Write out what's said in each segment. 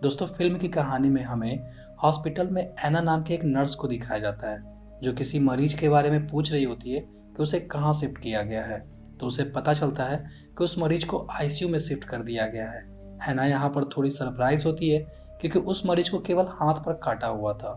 दोस्तों, फिल्म की कहानी में हमें हॉस्पिटल में एना नाम के एक नर्स को दिखाया जाता है जो किसी मरीज के बारे में पूछ रही होती है कि उसे कहाँ शिफ्ट किया गया है। तो उसे पता चलता है कि उस मरीज को आईसीयू में शिफ्ट कर दिया गया है। एना यहाँ पर थोड़ी सरप्राइज होती है क्योंकि उस मरीज को केवल हाथ पर काटा हुआ था।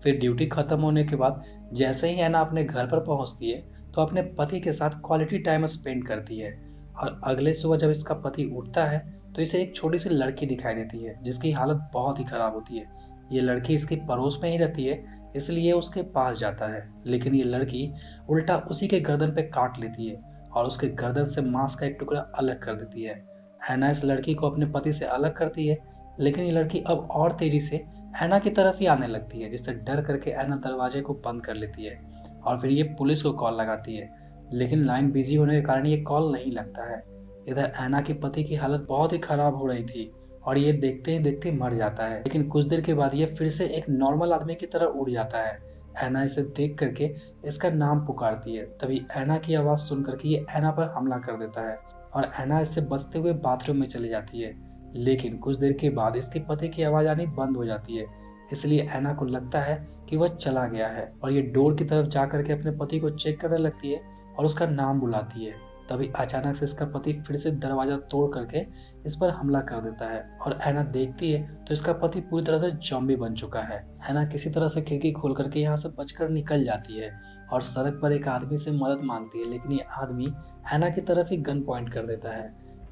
फिर ड्यूटी खत्म होने के बाद जैसे ही एना अपने घर पर पहुंचती है तो अपने पति के साथ क्वालिटी टाइम स्पेंड करती है। और अगले सुबह जब इसका पति उठता है तो इसे एक छोटी सी लड़की दिखाई देती है जिसकी हालत बहुत ही खराब होती है। ये लड़की इसके पड़ोस में ही रहती है, इसलिए उसके पास जाता है, लेकिन ये लड़की उल्टा उसी के गर्दन पे काट लेती है और उसके गर्दन से मांस का एक टुकड़ा अलग कर देती है। हैना इस लड़की को अपने पति से अलग करती है, लेकिन ये लड़की अब और तेजी से हैना की तरफ ही आने लगती है, जिससे डर करके हैना दरवाजे को बंद कर लेती है और फिर ये पुलिस को कॉल लगाती है, लेकिन लाइन बिजी होने के कारण ये कॉल नहीं लगता है। इधर एना के पति की हालत बहुत ही खराब हो रही थी और ये देखते ही देखते मर जाता है, लेकिन कुछ देर के बाद ये फिर से एक नॉर्मल आदमी की तरह उड़ जाता है। एना इसे देख करके इसका नाम पुकारती है, तभी एना की आवाज सुन करके ये एना पर हमला कर देता है और एना इससे बचते हुए बाथरूम में चली जाती है। लेकिन कुछ देर के बाद इसके पति की आवाज आनी बंद हो जाती है, इसलिए एना को लगता है कि वह चला गया है और ये डोर की तरफ जा करके अपने पति को चेक करने लगती है और उसका नाम बुलाती है। तभी अचानक से इसका पति फिर से दरवाजा तोड़ करके इस पर हमला कर देता है और एना देखती है तो इसका पति पूरी तरह से जॉम्बी बन चुका है। एना किसी तरह से खिड़की खोल करके यहाँ से बचकर निकल जाती है और सड़क पर एक आदमी से मदद मांगती है, लेकिन ये आदमी एना की तरफ ही गन पॉइंट कर देता है।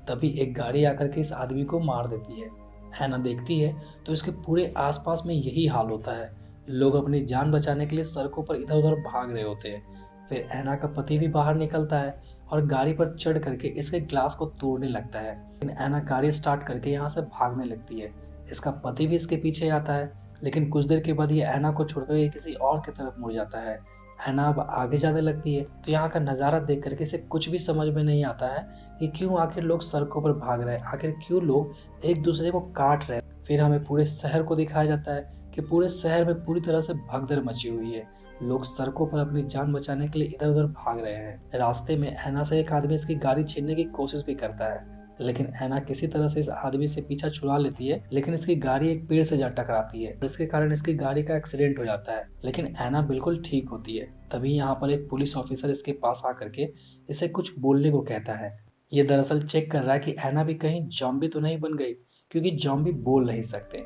तभी एक गाड़ी आकर के इस आदमी को मार देती है। एना देखती है तो इसके पूरे आसपास में यही हाल होता है। लोग अपनी जान बचाने के लिए सड़कों पर इधर उधर भाग रहे होते हैं। फिर एना का पति भी बाहर निकलता है और गाड़ी पर चढ़ करके इसके ग्लास को तोड़ने लगता है, लेकिन एना गाड़ी स्टार्ट करके यहाँ से भागने लगती है। इसका पति भी इसके पीछे आता है, लेकिन कुछ देर के बाद ये एना को छोड़कर ये किसी और की तरफ मुड़ जाता है। एना अब आगे जाने लगती है तो यहाँ का नजारा देख करके इसे कुछ भी समझ में नहीं आता है कि क्यों आखिर लोग सड़कों पर भाग रहे हैं, आखिर क्यों लोग एक दूसरे को काट रहे हैं। फिर हमें पूरे शहर को दिखाया जाता है कि पूरे शहर में पूरी तरह से भगदड़ मची हुई है। लोग सड़कों पर अपनी जान बचाने के लिए इधर उधर भाग रहे हैं। रास्ते में एना से एक आदमी इसकी गाड़ी छीनने की कोशिश भी करता है, लेकिन एना किसी तरह से इस आदमी से पीछा छुड़ा लेती है, लेकिन इसकी गाड़ी एक पेड़ से जा टकराती है और इसके कारण इसकी गाड़ी का एक्सीडेंट हो जाता है, लेकिन एना बिल्कुल ठीक होती है। तभी यहाँ पर एक पुलिस ऑफिसर इसके पास आकर के इसे कुछ बोलने को कहता है। ये दरअसल चेक कर रहा है कि एना भी कहीं जॉम्बी तो नहीं बन गई, क्योंकि जॉम्बी बोल नहीं सकते।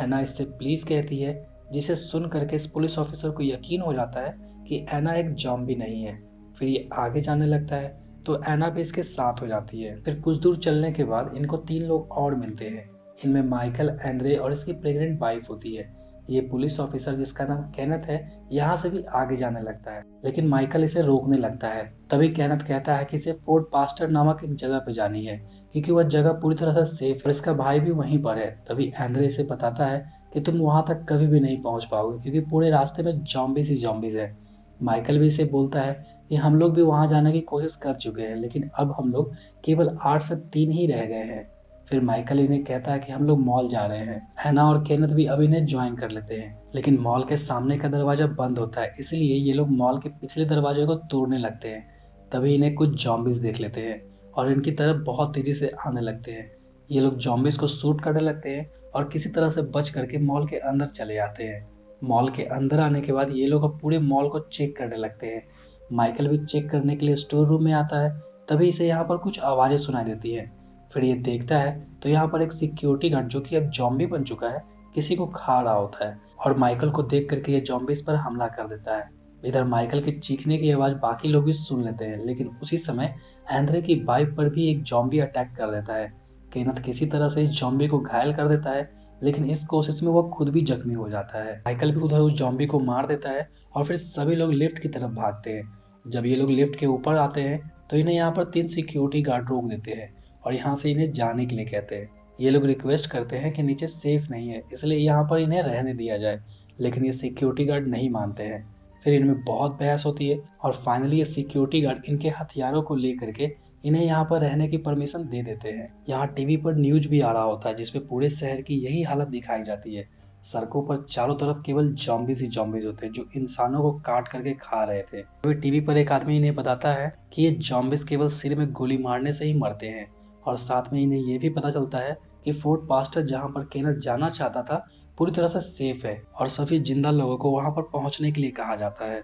एना इससे प्लीज कहती है, जिसे सुन करके इस पुलिस ऑफिसर को यकीन हो जाता है कि एना एक जॉम्बी नहीं है। फिर ये आगे जाने लगता है तो एना भी इसके साथ हो जाती है। फिर कुछ दूर चलने के बाद इनको 3 लोग और मिलते हैं। इनमें माइकल, एंड्रे और इसकी प्रेग्नेंट वाइफ होती है। ये पुलिस ऑफिसर जिसका नाम केनेथ है यहाँ से भी आगे जाने लगता है, लेकिन माइकल इसे रोकने लगता है। तभी केनेथ कहता है कि इसे फोर्ट पास्टर नामक एक जगह पे जानी है, क्योंकि वह जगह पूरी तरह से सेफ है और इसका भाई भी वहीं पर है। तभी एंड्रे इसे बताता है कि तुम वहां तक कभी भी नहीं पहुंच पाओगे, क्योंकि पूरे रास्ते में जॉम्बीज ही जॉम्बीज है। माइकल भी इसे बोलता है कि हम लोग भी वहां जाने की कोशिश कर चुके हैं, लेकिन अब हम लोग केवल 8 से 3 ही रह गए हैं। फिर माइकल इन्हें कहता है कि हम लोग मॉल जा रहे हैं। हैना और केनेथ भी अब इन्हें ज्वाइन कर लेते हैं, लेकिन मॉल के सामने का दरवाजा बंद होता है, इसलिए ये लोग मॉल के पिछले दरवाजे को तोड़ने लगते हैं। तभी इन्हें कुछ जॉम्बीज देख लेते हैं और इनकी तरफ बहुत तेजी से आने लगते हैं। ये लोग जॉम्बीज को शूट करने लगते हैं और किसी तरह से बच करके मॉल के अंदर चले आते हैं। मॉल के अंदर आने के बाद ये लोग अब पूरे मॉल को चेक करने लगते हैं। माइकल भी चेक करने के लिए स्टोर रूम में आता है। तभी इसे यहाँ पर कुछ आवाजें सुनाई देती है। फिर ये देखता है तो यहाँ पर एक सिक्योरिटी गार्ड, जो कि अब जॉम्बी बन चुका है, किसी को खा रहा होता है और माइकल को देख करके ये जॉम्बीज पर हमला कर देता है। इधर माइकल के चीखने की आवाज बाकी लोग भी सुन लेते हैं, लेकिन उसी समय एंड्रे की बाइक पर भी एक जॉम्बी अटैक कर देता है। केनेथ किसी तरह से इस जॉम्बी को घायल कर देता है, लेकिन इस कोशिश में वो खुद भी जख्मी हो जाता है। माइकल भी उधर उस जॉम्बी को मार देता है और फिर सभी लोग लिफ्ट की तरफ भागते हैं। जब ये लोग लिफ्ट के ऊपर आते हैं तो इन्हें यहाँ पर 3 सिक्योरिटी गार्ड रोक देते हैं और यहाँ से इन्हें जाने के लिए कहते हैं। ये लोग रिक्वेस्ट करते हैं कि नीचे सेफ नहीं है, इसलिए यहाँ पर इन्हें रहने दिया जाए, लेकिन ये सिक्योरिटी गार्ड नहीं मानते हैं। फिर इनमें बहुत बहस होती है और फाइनली ये सिक्योरिटी गार्ड इनके हथियारों को लेकर के इन्हें यहाँ पर रहने की परमिशन दे देते हैं। यहाँ टीवी पर न्यूज भी आ रहा होता है, जिसमें पूरे शहर की यही हालत दिखाई जाती है। सड़कों पर चारों तरफ केवल जॉम्बीज ही जॉम्बीज होते हैं, जो इंसानों को काट करके खा रहे थे। तभी टीवी पर एक आदमी इन्हें बताता है कि ये जॉम्बीज केवल सिर में गोली मारने से ही मरते हैं, और साथ में इन्हें ये भी पता चलता है कि फोर्ट पास्टर जहां पर केनथ जाना चाहता था पूरी तरह से सेफ है और सभी जिंदा लोगों को वहां पर पहुंचने के लिए कहा जाता है।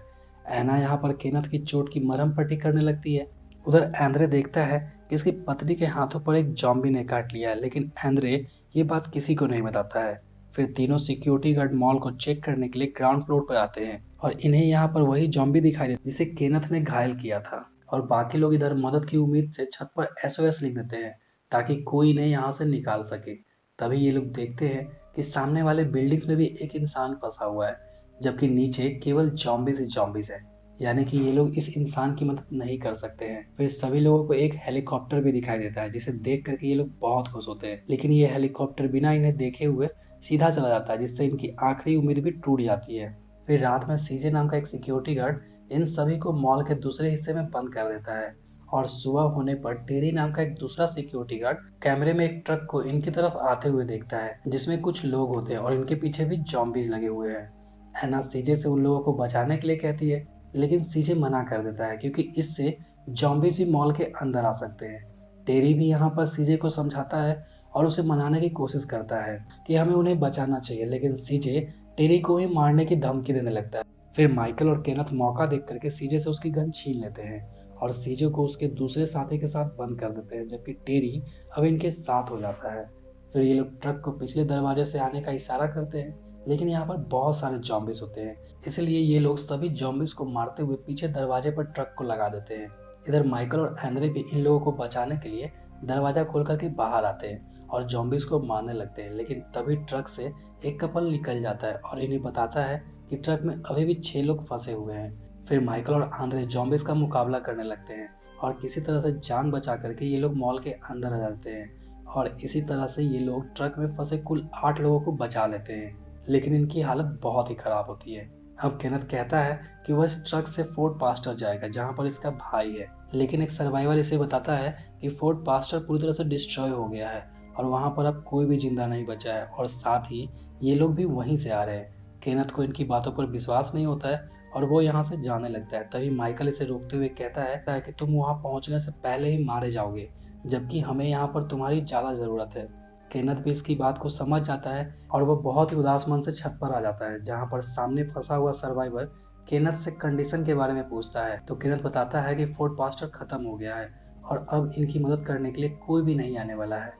एना यहाँ पर केनथ की चोट की मरहम पट्टी करने लगती है। उधर एंद्रे देखता है कि इसकी पत्नी के हाथों पर एक जॉम्बी ने काट लिया है, लेकिन एंद्रे ये बात किसी को नहीं बताता है। फिर तीनों सिक्योरिटी गार्ड मॉल को चेक करने के लिए ग्राउंड फ्लोर पर आते हैं और इन्हें यहाँ पर वही जॉम्बी दिखाई देता है जिसे केनथ ने घायल किया था। और बाकी लोग इधर मदद की उम्मीद से छत पर SOS लिख देते हैं ताकि कोई इन्हें यहाँ से निकाल सके। तभी ये लोग देखते हैं कि सामने वाले बिल्डिंग्स में भी एक इंसान फंसा हुआ है, जबकि नीचे केवल जॉम्बीज ही जॉम्बीज है, यानी कि ये लोग इस इंसान की मदद नहीं कर सकते हैं। फिर सभी लोगों को एक हेलीकॉप्टर भी दिखाई देता है जिसे देख करके ये लोग बहुत खुश होते हैं, लेकिन ये हेलीकॉप्टर बिना इन्हें देखे हुए सीधा चला जाता है, जिससे इनकी आखिरी उम्मीद भी टूट जाती है। फिर रात में सीजे नाम का एक सिक्योरिटी गार्ड इन सभी को मॉल के दूसरे हिस्से में बंद कर देता है और सुबह होने पर टेरी नाम का एक दूसरा सिक्योरिटी गार्ड कैमरे में एक ट्रक को इनकी तरफ आते हुए देखता है जिसमें कुछ लोग होते हैं और इनके पीछे भी जॉम्बीज लगे हुए हैं। एना सीजे से उन लोगों को बचाने के लिए कहती है, लेकिन सीजे मना कर देता है क्योंकि इससे जॉम्बीज भी मॉल के अंदर आ सकते हैं। टेरी भी यहाँ पर सीजे को समझाता है और उसे मनाने की कोशिश करता है कि हमें उन्हें बचाना चाहिए, लेकिन सीजे टेरी को ही मारने की धमकी देने लगता है। फिर माइकल और केनथ मौका देख करके सीजे से उसकी गन छीन लेते हैं और सीजे को उसके दूसरे साथी के साथ बंद कर देते हैं, जबकि टेरी अब इनके साथ हो जाता है। फिर ये लोग ट्रक को पिछले दरवाजे से आने का इशारा करते हैं, लेकिन यहाँ पर बहुत सारे जॉम्बिस होते हैं, इसलिए ये लोग सभी जॉम्बिस को मारते हुए पीछे दरवाजे पर ट्रक को लगा देते हैं। इधर माइकल और एंद्रे भी इन लोगों को बचाने के लिए दरवाजा खोल करके बाहर आते हैं और जॉम्बिस को मारने लगते हैं, लेकिन तभी ट्रक से एक कपल निकल जाता है और इन्हें बताता है कि ट्रक में अभी भी 6 लोग फंसे हुए हैं। फिर माइकल और आंद्रे जॉम्बिस का मुकाबला करने लगते हैं और किसी तरह से जान बचा करके ये लोग मॉल के अंदर आ जाते हैं और इसी तरह से ये लोग ट्रक में फंसे कुल 8 लोगों को बचा लेते हैं, लेकिन इनकी हालत बहुत ही खराब होती है। अब केनथ कहता है कि वह इस ट्रक से फोर्ट पास्टर जाएगा जहां पर इसका भाई है, लेकिन एक सर्वाइवर इसे बताता है कि फोर्ट पास्टर पूरी तरह से डिस्ट्रॉय हो गया है और वहां पर अब कोई भी जिंदा नहीं बचा है और साथ ही ये लोग भी वहीं से आ रहे हैं। केनथ को इनकी बातों पर विश्वास नहीं होता है और वो यहाँ से जाने लगता है। तभी माइकल इसे रोकते हुए कहता है कि तुम वहां पहुंचने से पहले ही मारे जाओगे, जबकि हमें यहाँ पर तुम्हारी ज्यादा जरूरत है। केनथ भी इसकी बात को समझ जाता है और वो बहुत ही उदास मन से छत पर आ जाता है, जहाँ पर सामने फंसा हुआ सर्वाइवर केनथ से कंडीशन के बारे में पूछता है तो केनथ बताता है कि फोर्ट पास्टर खत्म हो गया है और अब इनकी मदद करने के लिए कोई भी नहीं आने वाला है।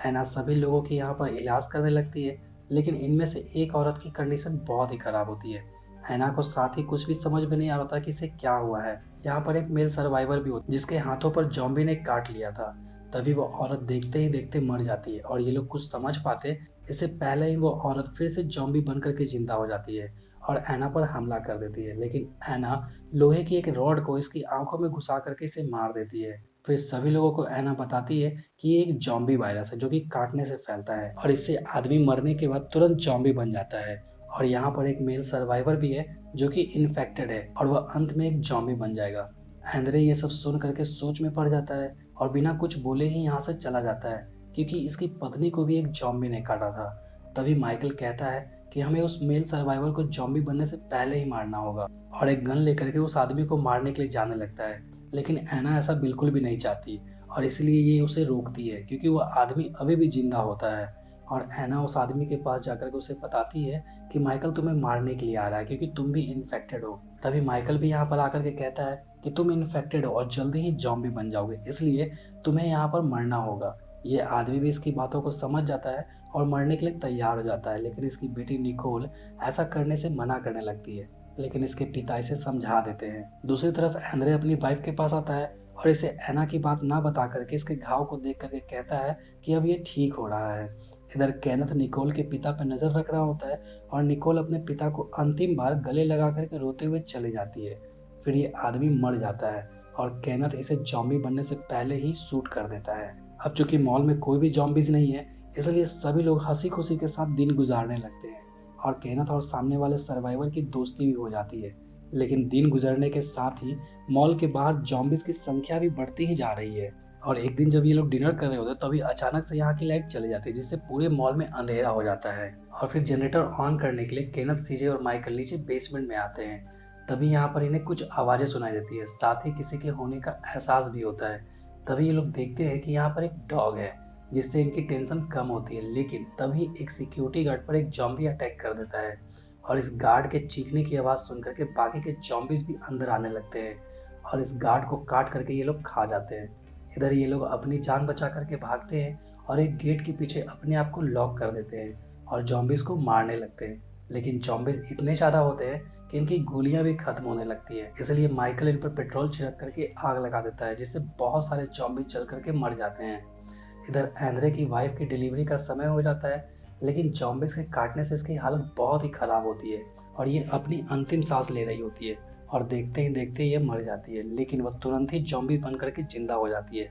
एना सभी लोगों की यहाँ पर इलाज करने लगती है, लेकिन इनमें से एक औरत की कंडीशन बहुत ही खराब होती है। एना को साथ ही कुछ भी समझ में नहीं आ रहा था कि इसे क्या हुआ है। यहाँ पर एक मेल सर्वाइवर भी होता है जिसके हाथों पर जॉम्बी ने काट लिया था। तभी वो औरत देखते ही देखते मर जाती है और ये लोग कुछ समझ पाते इससे पहले ही वो औरत फिर से जॉम्बी बन करके जिंदा हो जाती है और एना पर हमला कर देती है, लेकिन एना लोहे की एक रॉड को इसकी आंखों में घुसा करके इसे मार देती है। फिर सभी लोगों को एना बताती है कि ये एक जॉम्बी वायरस है जो कि काटने से फैलता है और इससे आदमी मरने के बाद तुरंत जॉम्बी बन जाता है। और यहाँ पर एक मेल सर्वाइवर भी है जो कि इन्फेक्टेड है और वह अंत में एक जॉम्बी बन जाएगा। एंद्रे ये सब सुन करके सोच में पड़ जाता है और बिना कुछ बोले ही यहाँ से चला जाता है क्योंकि इसकी पत्नी को भी एक जॉम्बी ने काटा था। तभी माइकल कहता है कि हमें उस मेल सर्वाइवर को जॉम्बी बनने से पहले ही मारना होगा और एक गन लेकर के उस आदमी को मारने के लिए जाने लगता है, लेकिन एना ऐसा बिल्कुल भी नहीं चाहती और इसलिए ये उसे रोकती है क्योंकि वह आदमी अभी भी जिंदा होता है। और एना उस आदमी के पास जाकर के उसे बताती है कि माइकल तुम्हें मारने के लिए आ रहा है क्योंकि तुम भी इन्फेक्टेड हो। तभी माइकल भी यहाँ पर आकर के कहता है कि तुम इन्फेक्टेड हो और जल्दी ही जॉम्बी बन जाओगे, इसलिए तुम्हें यहाँ पर मरना होगा। ये आदमी भी इसकी बातों को समझ जाता है और मरने के लिए तैयार हो जाता है, लेकिन इसकी बेटी निकोल ऐसा करने से मना करने लगती है, लेकिन इसके पिता इसे समझा देते हैं। दूसरी तरफ एंद्रे अपनी वाइफ के पास आता है और इसे एना की बात ना बता करके इसके घाव को देख करके कहता है कि अब ये ठीक हो रहा है। इधर केनथ निकोल के पिता पर नजर रख रहा होता है और निकोल अपने पिता को अंतिम बार गले लगा करके रोते हुए चली जाती है। फिर ये आदमी मर जाता है और केनथ इसे जॉम्बी बनने से पहले ही शूट कर देता है। अब चूंकि मॉल में कोई भी जॉम्बीज नहीं है, इसलिए सभी लोग हंसी खुशी के साथ दिन गुजारने लगते हैं और केनथ और सामने वाले सर्वाइवर की दोस्ती भी हो जाती है। लेकिन दिन गुजरने के साथ ही मॉल के बाहर जॉम्बीज की संख्या भी बढ़ती ही जा रही है और एक दिन जब ये लोग डिनर कर रहे होते हैं तभी अचानक से यहाँ की लाइट चली जाती है, जिससे पूरे मॉल में अंधेरा हो जाता है। और फिर जनरेटर ऑन करने के लिए केनथ, सीजे और माइकल नीचे बेसमेंट में आते हैं। तभी यहाँ पर इन्हें कुछ आवाजें सुनाई देती है, साथ ही किसी के होने का एहसास भी होता है। तभी ये लोग देखते हैं कि यहाँ पर एक डॉग है जिससे इनकी टेंशन कम होती है। लेकिन तभी एक सिक्योरिटी गार्ड पर एक जॉम्बी अटैक कर देता है और इस गार्ड के चीखने की आवाज सुनकर के बाकी के जॉम्बीज भी अंदर आने लगते हैं और इस गार्ड को काट करके ये लोग खा जाते हैं। इधर ये लोग अपनी जान बचा करके भागते हैं और एक गेट के पीछे अपने आप को लॉक कर देते हैं और जॉम्बीज को मारने लगते हैं। लेकिन जॉम्बीज इतने ज्यादा होते हैं कि इनकी गोलियां भी खत्म होने लगती है, इसलिए माइकल इन पर पेट्रोल छिड़क करके आग लगा देता है, जिससे बहुत सारे जॉम्बी जल करके मर जाते हैं। इधर एंड्रे की वाइफ की डिलीवरी का समय हो जाता है, लेकिन जॉम्बीज के काटने से इसकी हालत बहुत ही खराब होती है और ये अपनी अंतिम सांस ले रही होती है और देखते ही देखते ये मर जाती है। लेकिन वह तुरंत ही जॉम्बी बन करके जिंदा हो जाती है।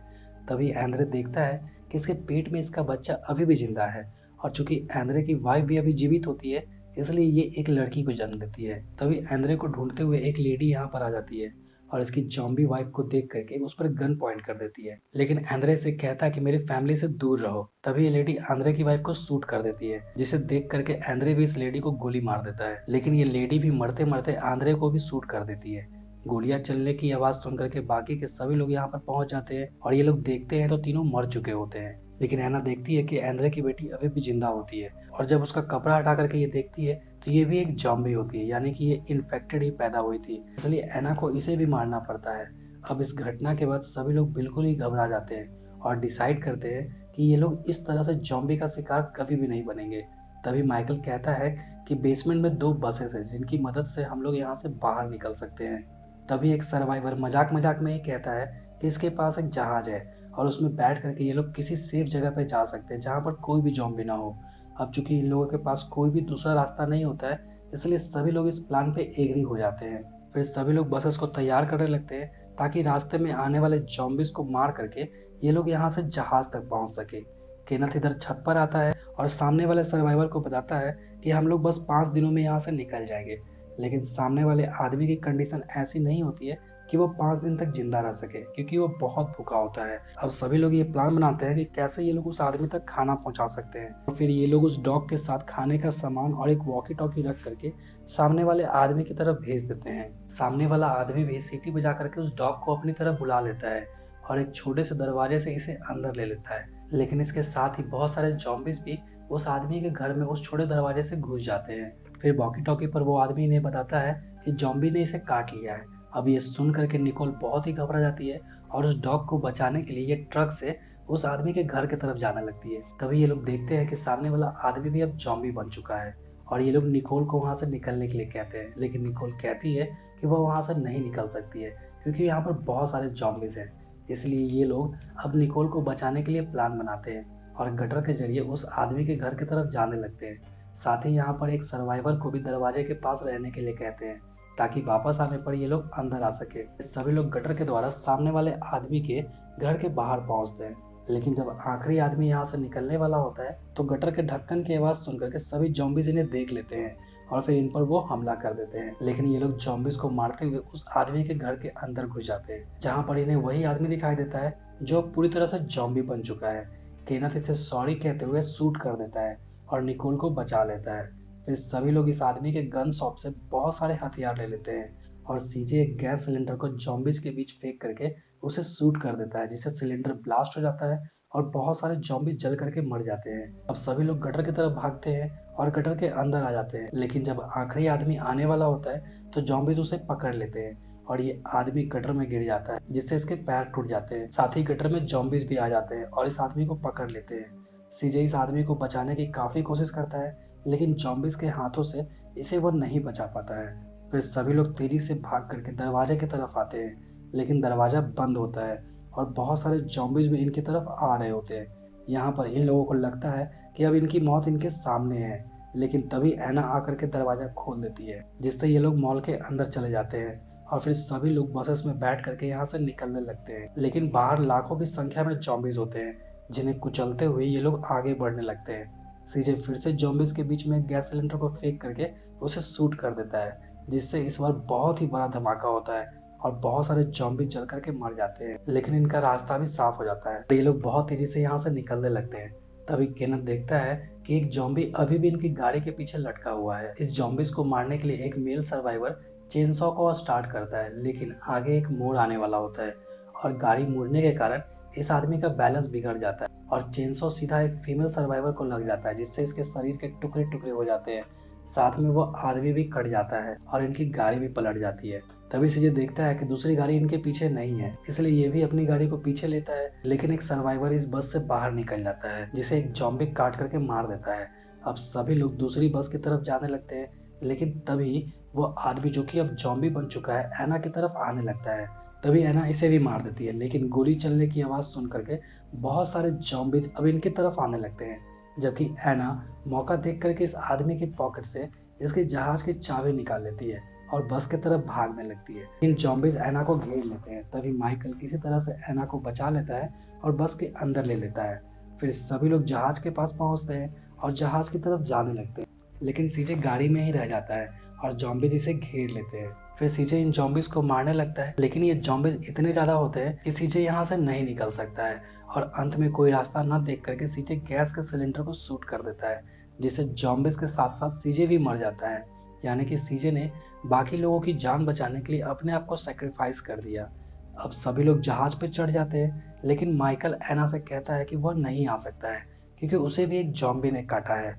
तभी एंड्रे देखता है कि इसके पेट में इसका बच्चा अभी भी जिंदा है और चूंकि एंड्रे की वाइफ भी अभी जीवित होती है, इसलिए ये एक लड़की को जन्म देती है। तभी एंड्रे को ढूंढते हुए एक लेडी यहाँ पर आ जाती है और इसकी जॉम्बी वाइफ को देख करके उस पर गन पॉइंट कर देती है। लेकिन एंड्रे से कहता है कि मेरी फैमिली से दूर रहो। तभी ये लेडी एंड्रे की वाइफ को शूट कर देती है, जिसे देख करके एंड्रे भी इस लेडी को गोली मार देता है। लेकिन ये लेडी भी मरते मरते एंड्रे को भी शूट कर देती है। गोलियां चलने की आवाज सुन करके बाकी के सभी लोग यहाँ पर पहुंच जाते हैं और ये लोग देखते हैं तो तीनों मर चुके होते हैं। लेकिन एना देखती है कि एंड्रे की बेटी अभी भी जिंदा होती है और जब उसका कपड़ा हटा करके ये देखती है तो ये भी एक जॉम्बी होती है, यानी कि ये इन्फेक्टेड ही पैदा हुई थी, इसलिए एना को इसे भी मारना पड़ता है। अब इस घटना के बाद सभी लोग बिल्कुल ही घबरा जाते हैं और डिसाइड करते हैं कि ये लोग इस तरह से जॉम्बी का शिकार कभी भी नहीं बनेंगे। तभी माइकल कहता है कि बेसमेंट में 2 बसेस है जिनकी मदद से हम लोग यहाँ से बाहर निकल सकते हैं। तभी एक सर्वाइवर मजाक मजाक में ही कहता है कि इसके पास एक जहाज है और उसमें बैठ करके ये लोग किसी सेफ जगह पे जा सकते हैं जहाँ पर कोई भी जॉम्बी ना हो। अब चूंकि इन लोगों के पास कोई भी दूसरा रास्ता नहीं होता है, इसलिए सभी लोग इस प्लान पे एग्री हो जाते हैं। फिर सभी लोग बसेस को तैयार करने लगते हैं ताकि रास्ते में आने वाले जॉम्बिस को मार करके ये लोग यहाँ से जहाज तक पहुंच सके। केनथ इधर छत पर आता है और सामने वाले सर्वाइवर को बताता है कि हम लोग बस 5 दिनों में यहाँ से निकल जाएंगे। लेकिन सामने वाले आदमी की कंडीशन ऐसी नहीं होती है कि वो 5 दिन तक जिंदा रह सके, क्योंकि वो बहुत भूखा होता है। अब सभी लोग ये प्लान बनाते हैं कि कैसे ये लोग उस आदमी तक खाना पहुंचा सकते हैं और फिर ये लोग उस डॉग के साथ खाने का सामान और एक वॉकी टॉकी रख करके सामने वाले आदमी की तरफ भेज देते हैं। सामने वाला आदमी भी सीटी बजा करके उस डॉग को अपनी तरफ बुला लेता है और एक छोटे से दरवाजे से इसे अंदर ले लेता है। लेकिन इसके साथ ही बहुत सारे जॉम्बिस भी उस आदमी के घर में उस छोटे दरवाजे से घुस जाते हैं। फिर वॉकी टॉकी पर वो आदमी इन्हें बताता है कि जॉम्बी ने इसे काट लिया है। अब ये सुन करके निकोल बहुत ही घबरा जाती है और उस डॉग को बचाने के लिए ये ट्रक से उस आदमी के घर की तरफ जाने लगती है। तभी ये लोग देखते हैं कि सामने वाला आदमी भी अब जॉम्बी बन चुका है और ये लोग निकोल को वहां से निकलने के लिए कहते हैं। लेकिन निकोल कहती है कि वह वहां से नहीं निकल सकती है क्योंकि यहाँ पर बहुत सारे जॉम्बीज हैं। इसलिए ये लोग अब निकोल को बचाने के लिए प्लान बनाते हैं और गटर के जरिए उस आदमी के घर की तरफ जाने लगते हैं। साथ ही यहाँ पर एक सर्वाइवर को भी दरवाजे के पास रहने के लिए कहते हैं ताकि वापस आने पर ये लोग अंदर आ सके। सभी लोग गटर के द्वारा सामने वाले आदमी के घर के बाहर पहुंचते हैं। लेकिन जब आखिरी आदमी यहाँ से निकलने वाला होता है तो गटर के ढक्कन की आवाज सुनकर के सभी जॉम्बीज इन्हें देख लेते हैं और फिर इन पर वो हमला कर देते हैं। लेकिन ये लोग जॉम्बीज को मारते हुए उस आदमी के घर के अंदर घुस जाते हैं, जहाँ पर इन्हें वही आदमी दिखाई देता है जो पूरी तरह से जॉम्बी बन चुका है। केनथ इसे सॉरी कहते हुए शूट कर देता है और निकोल को बचा लेता है। फिर सभी लोग इस आदमी के गन शॉप से बहुत सारे हथियार ले लेते हैं और सीजे एक गैस सिलेंडर को जॉम्बीज के बीच फेंक करके उसे शूट कर देता है, जिससे सिलेंडर ब्लास्ट हो जाता है और बहुत सारे जॉम्बी जल करके मर जाते हैं। अब सभी लोग गटर की तरफ भागते हैं और गटर के अंदर आ जाते हैं। लेकिन जब आखिरी आदमी आने वाला होता है तो जॉम्बीज उसे पकड़ लेते हैं और ये आदमी गटर में गिर जाता है, जिससे इसके पैर टूट जाते हैं। साथ ही गटर में जॉम्बीज भी आ जाते हैं और इस आदमी को पकड़ लेते हैं। सीजे इस आदमी को बचाने की काफी कोशिश करता है, लेकिन जॉम्बीज के हाथों से इसे वो नहीं बचा पाता है। फिर सभी लोग तेजी से भाग करके दरवाजे की तरफ आते हैं, लेकिन दरवाजा बंद होता है और बहुत सारे जॉम्बीज भी इनकी तरफ आ रहे होते हैं। यहाँ पर इन लोगों को लगता है कि अब इनकी मौत इनके सामने है, लेकिन तभी एना आकर के दरवाजा खोल देती है, जिससे ये लोग मॉल के अंदर चले जाते हैं और फिर सभी लोग बसेस में बैठ करके यहाँ से निकलने लगते हैं। लेकिन बाहर लाखों की संख्या में जॉम्बीज होते हैं, जिन्हें कुचलते हुए ये लोग आगे बढ़ने लगते हैं। सीजे फिर से जॉम्बीज के बीच में गैस सिलेंडर को फेंक करके उसे शूट कर देता है, जिससे इस बार बहुत ही बड़ा धमाका होता है और बहुत सारे जॉम्बी जल करके मर जाते हैं। लेकिन इनका रास्ता भी साफ हो जाता है, ये लोग बहुत तेजी से यहाँ से निकलने लगते हैं। तभी केनथ देखता है कि एक जॉम्बी अभी भी इनकी गाड़ी के पीछे लटका हुआ है। इस जॉम्बीज को मारने के लिए एक मेल सर्वाइवर चेनसॉ को स्टार्ट करता है, लेकिन आगे एक मोड़ आने वाला होता है और गाड़ी मुड़ने के कारण इस आदमी का बैलेंस बिगड़ जाता है और चेनसॉ सीधा एक फीमेल सर्वाइवर को लग जाता है, जिससे इसके शरीर के टुकड़े टुकड़े हो जाते हैं। साथ में वो आदमी भी कट जाता है और इनकी गाड़ी भी पलट जाती है। तभी सीजे देखता है कि दूसरी गाड़ी इनके पीछे नहीं है, इसलिए ये भी अपनी गाड़ी को पीछे लेता है। लेकिन एक सर्वाइवर इस बस से बाहर निकल जाता है, जिसे एक जॉम्बी काट करके मार देता है। अब सभी लोग दूसरी बस की तरफ जाने लगते हैं, लेकिन तभी वो आदमी जो कि अब जॉम्बी बन चुका है एना की तरफ आने लगता है। तभी एना इसे भी मार देती है, लेकिन गोली चलने की आवाज सुन करके बहुत सारे जॉम्बीज अब इनकी तरफ आने लगते हैं। जबकि एना मौका देख करके इस आदमी की पॉकेट से इसके जहाज की चाबी निकाल लेती है और बस की तरफ भागने लगती है। इन जॉम्बीज एना को घेर लेते हैं। तभी माइकल किसी तरह से एना को बचा लेता है और बस के अंदर ले लेता है। फिर सभी लोग जहाज के पास पहुंचते हैं और जहाज की तरफ जाने लगते हैं, लेकिन सीजे गाड़ी में ही रह जाता है और जॉम्बीज इसे घेर लेते हैं। फिर सीजे इन जॉम्बीज को मारने लगता है, लेकिन ये जॉम्बीज इतने ज्यादा होते हैं कि सीजे यहाँ से नहीं निकल सकता है और अंत में कोई रास्ता न देख करके सीजे गैस के सिलेंडर को शूट कर देता है, जिससे जॉम्बीज के साथ साथ सीजे भी मर जाता है। यानी कि सीजे ने बाकी लोगों की जान बचाने के लिए अपने आप को सेक्रीफाइस कर दिया। अब सभी लोग जहाज पे चढ़ जाते हैं, लेकिन माइकल एना से कहता है कि वह नहीं आ सकता है क्योंकि उसे भी एक जॉम्बी ने काटा है।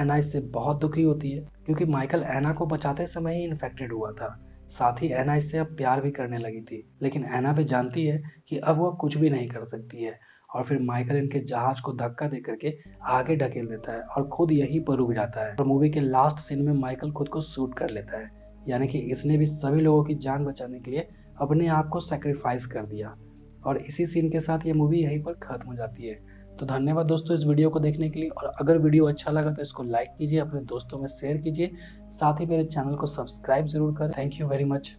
एना इससे बहुत दुखी होती है क्योंकि माइकल एना को बचाते समय ही इन्फेक्टेड हुआ था। साथ ही एना इससे अब प्यार भी करने लगी थी, लेकिन एना भी जानती है कि अब वह कुछ भी नहीं कर सकती है। और फिर माइकल इनके जहाज को धक्का दे करके आगे ढकेल देता है और खुद यहीं पर रुक जाता है। और मूवी के लास्ट सीन में माइकल खुद को शूट कर लेता है, यानी कि इसने भी सभी लोगों की जान बचाने के लिए अपने आप को सेक्रीफाइस कर दिया। और इसी सीन के साथ ये मूवी यहीं पर खत्म हो जाती है। तो धन्यवाद दोस्तों इस वीडियो को देखने के लिए, और अगर वीडियो अच्छा लगा तो इसको लाइक कीजिए, अपने दोस्तों में शेयर कीजिए, साथ ही मेरे चैनल को सब्सक्राइब जरूर करें। Thank you very much.